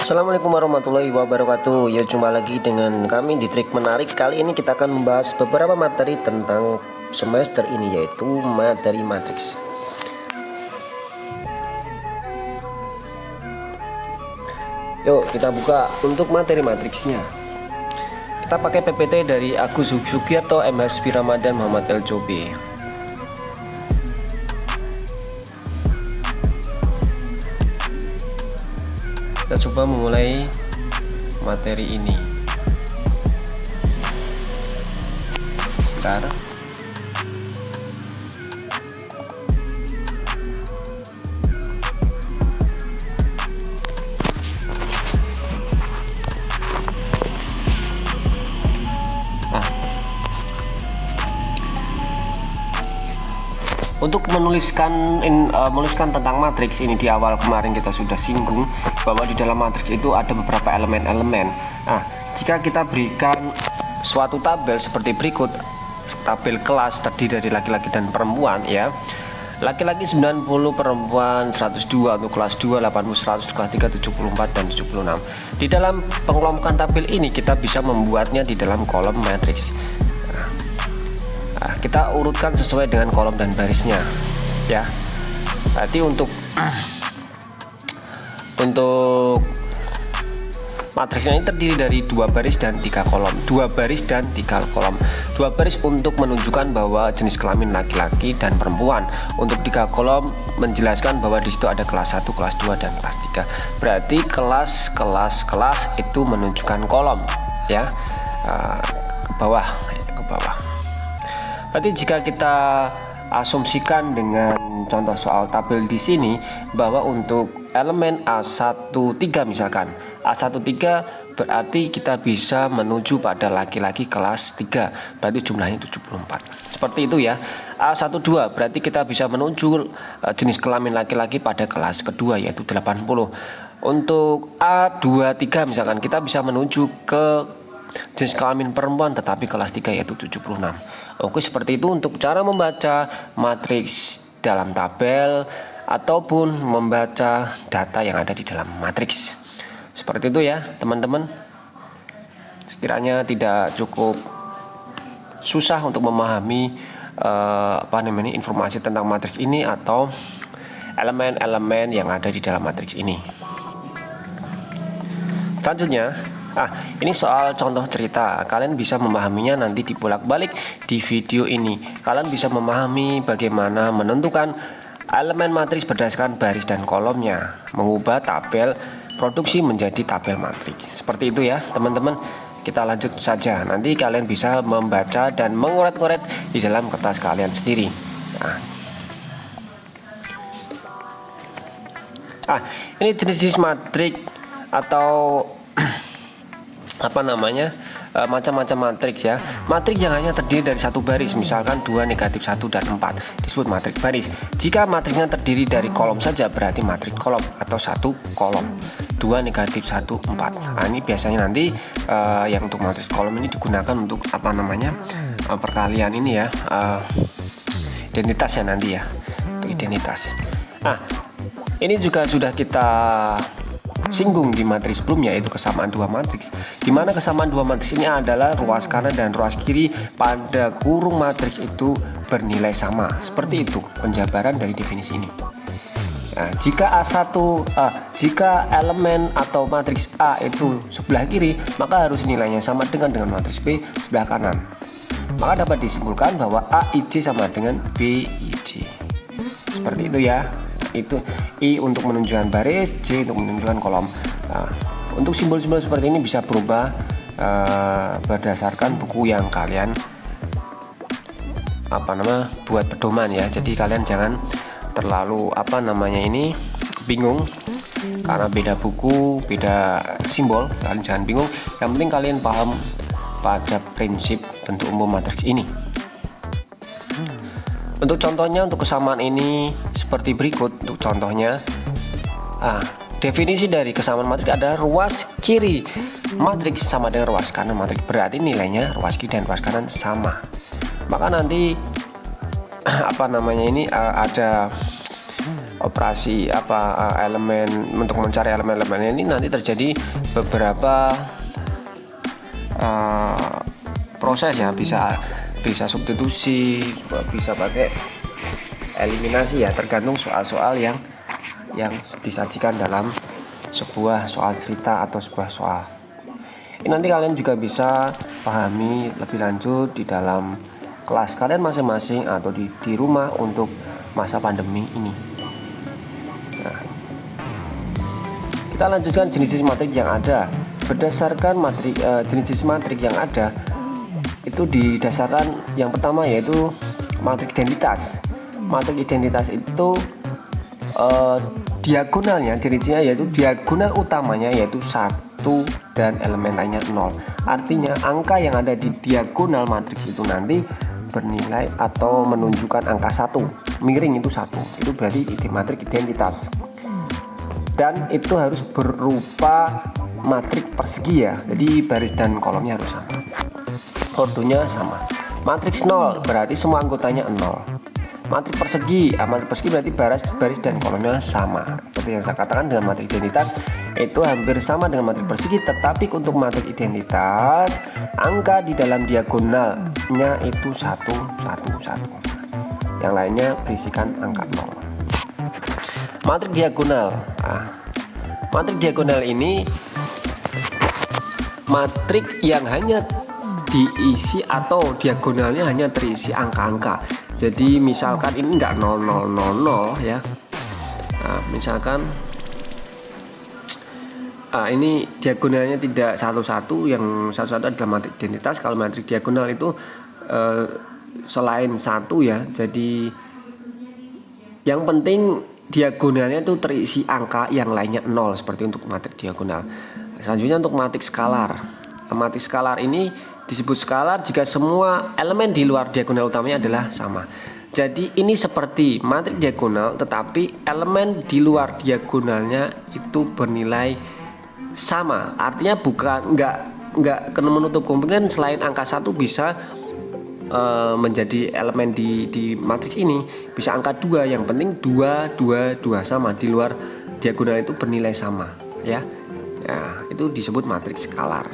Assalamualaikum warahmatullahi wabarakatuh. Ya, jumpa lagi dengan kami di Trik Menarik. Kali ini kita akan membahas beberapa materi tentang semester ini, yaitu materi matriks. Yuk kita buka untuk materi matriksnya. Kita pakai PPT dari Agus Sugiarto, M.H. Ramadan, Muhammad L. Jobe. Kita coba memulai materi ini. Bentar. Untuk menuliskan tentang matriks ini, di awal kemarin kita sudah singgung bahwa di dalam matriks itu ada beberapa elemen-elemen. Nah, jika kita berikan suatu tabel seperti berikut, tabel kelas terdiri dari laki-laki dan perempuan, ya. Laki-laki 90, perempuan 102, untuk kelas 2 80, 100, kelas 3 74 dan 76. Di dalam pengelompokan tabel ini kita bisa membuatnya di dalam kolom matriks. Nah, kita urutkan sesuai dengan kolom dan barisnya, ya. Berarti untuk matriksnya ini terdiri dari 2 baris dan 3 kolom. 2 baris dan 3 kolom. 2 baris untuk menunjukkan bahwa jenis kelamin laki-laki dan perempuan. Untuk 3 kolom menjelaskan bahwa di situ ada kelas 1, kelas 2 dan kelas 3. Berarti kelas itu menunjukkan kolom, ya. Ke bawah. Berarti jika kita asumsikan dengan contoh soal tabel di sini bahwa untuk elemen A13 misalkan, A13 berarti kita bisa menuju pada laki-laki kelas 3, berarti jumlahnya 74. Seperti itu, ya. A12 berarti kita bisa menuju jenis kelamin laki-laki pada kelas kedua, yaitu 80. Untuk A23 misalkan kita bisa menuju ke jenis kelamin perempuan tetapi kelas 3, yaitu 76. Oke, seperti itu untuk cara membaca matriks dalam tabel ataupun membaca data yang ada di dalam matriks. Seperti itu, ya, teman-teman. Sekiranya tidak cukup susah untuk memahami informasi tentang matriks ini atau elemen-elemen yang ada di dalam matriks ini. Selanjutnya, ini soal contoh cerita. Kalian bisa memahaminya nanti dibolak-balik di video ini. Kalian bisa memahami bagaimana menentukan elemen matriks berdasarkan baris dan kolomnya, mengubah tabel produksi menjadi tabel matriks. Seperti itu, ya, teman-teman. Kita lanjut saja. Nanti kalian bisa membaca dan mengoret-ngoret di dalam kertas kalian sendiri. Ini jenis matriks atau macam-macam matriks, ya. Matriks yang hanya terdiri dari satu baris, misalkan 2, negatif 1 dan 4 disebut matriks baris. Jika matriksnya terdiri dari kolom saja berarti matriks kolom atau satu kolom. 2, negatif 1, 4. Ini biasanya nanti yang untuk matriks kolom ini digunakan untuk perkalian ini, ya, identitas, ya, nanti, ya, untuk identitas. Ini juga sudah kita singgung di materi sebelumnya, yaitu kesamaan 2 matriks, di mana kesamaan 2 matriks ini adalah ruas kanan dan ruas kiri pada kurung matriks itu bernilai sama. Seperti itu penjabaran dari definisi ini. Jika elemen atau matriks A itu sebelah kiri, maka harus nilainya sama dengan matriks B sebelah kanan. Maka dapat disimpulkan bahwa AIJ sama dengan BIJ. Seperti itu, ya. Itu I untuk menunjukkan baris, J untuk menunjukkan kolom. Untuk simbol-simbol seperti ini bisa berubah berdasarkan buku yang kalian buat pedoman, ya. Jadi kalian jangan terlalu bingung karena beda buku, beda simbol. Kalian jangan bingung. Yang penting kalian paham pada prinsip bentuk umum matriks ini. Untuk contohnya, untuk kesamaan ini seperti berikut. Untuk contohnya, definisi dari kesamaan matriks adalah ruas kiri matriks sama dengan ruas kanan matriks. Berarti nilainya ruas kiri dan ruas kanan sama. Maka nanti ada operasi elemen untuk mencari elemen-elemen ini nanti terjadi beberapa proses ya, bisa substitusi, bisa pakai eliminasi ya, tergantung soal-soal yang disajikan dalam sebuah soal cerita atau sebuah soal. Ini nanti kalian juga bisa pahami lebih lanjut di dalam kelas kalian masing-masing atau di rumah untuk masa pandemi ini. Nah, kita lanjutkan jenis-jenis matrik yang ada. Berdasarkan jenis-jenis matrik yang ada itu didasarkan yang pertama yaitu matrik identitas. Matrik identitas itu diagonalnya, ciri-cirinya yaitu diagonal utamanya yaitu 1 dan elemen lainnya 0. Artinya angka yang ada di diagonal matriks itu nanti bernilai atau menunjukkan angka 1, miring itu 1. Itu berarti matrik identitas. Dan itu harus berupa matrik persegi ya. Jadi baris dan kolomnya harus sama. Ordonya sama. Matriks 0 berarti semua anggotanya 0. Matrik persegi, matrik persegi berarti baris dan kolomnya sama. Seperti yang saya katakan dengan matrik identitas itu hampir sama dengan matrik persegi, tetapi untuk matrik identitas angka di dalam diagonalnya itu 1, 1, 1. Yang lainnya berisikan angka 0. Matrik diagonal. Matrik diagonal ini matrik yang hanya diisi atau diagonalnya hanya terisi angka-angka. Jadi misalkan ini enggak 0000 ya. Misalkan ini diagonalnya tidak 11, yang 11 adalah matrik identitas. Kalau matrik diagonal itu selain 1 ya. Jadi yang penting diagonalnya itu terisi angka, yang lainnya 0, seperti untuk matrik diagonal. Selanjutnya untuk matrik skalar. Matrik skalar ini disebut skalar jika semua elemen di luar diagonal utamanya adalah sama. Jadi ini seperti matrik diagonal, tetapi elemen di luar diagonalnya itu bernilai sama. Artinya nggak menutup kemungkinan selain angka 1 bisa menjadi elemen di matriks ini, bisa angka 2. Yang penting 2, 2, 2 sama, di luar diagonal itu bernilai sama ya. Itu disebut matriks skalar.